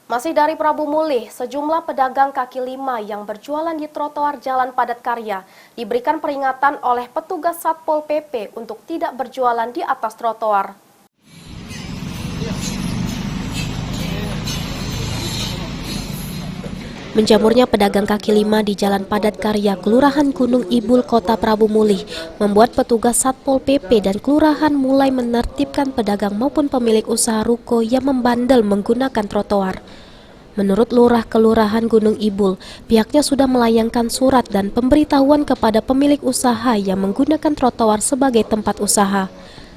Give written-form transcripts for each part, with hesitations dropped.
Masih dari Prabu Mulih, sejumlah pedagang kaki lima yang berjualan di trotoar Jalan Padat Karya diberikan peringatan oleh petugas Satpol PP untuk tidak berjualan di atas trotoar. Menjamurnya pedagang kaki lima di Jalan Padat Karya, Kelurahan Gunung Ibul, Kota Prabu Mulih, membuat petugas Satpol PP dan Kelurahan mulai menertibkan pedagang maupun pemilik usaha ruko yang membandel menggunakan trotoar. Menurut Lurah Kelurahan Gunung Ibul, pihaknya sudah melayangkan surat dan pemberitahuan kepada pemilik usaha yang menggunakan trotoar sebagai tempat usaha.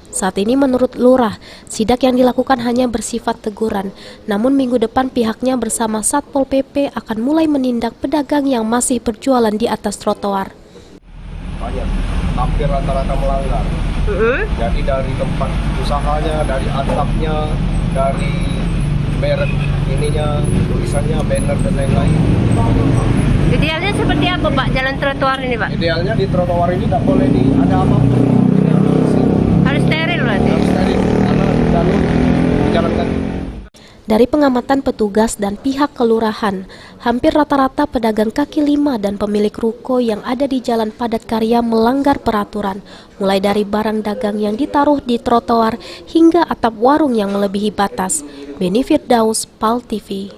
Saat ini menurut Lurah, sidak yang dilakukan hanya bersifat teguran, namun minggu depan pihaknya bersama Satpol PP akan mulai menindak pedagang yang masih berjualan di atas trotoar. Banyak, hampir rata-rata melanggar. Jadi dari tempat usahanya, dari atapnya, dari merek ininya, tulisannya, banner dan lain-lain. Idealnya seperti apa Pak jalan trotoar ini Pak? Idealnya di trotoar ini tidak boleh ada apapun. Ini harus bersih. Harus steril berarti? Harus steril, karena jalur dijalankan. Dari pengamatan petugas dan pihak kelurahan, hampir rata-rata pedagang kaki lima dan pemilik ruko yang ada di Jalan Padat Karya melanggar peraturan, mulai dari barang dagang yang ditaruh di trotoar hingga atap warung yang melebihi batas. Beni Firdaus, PAL TV.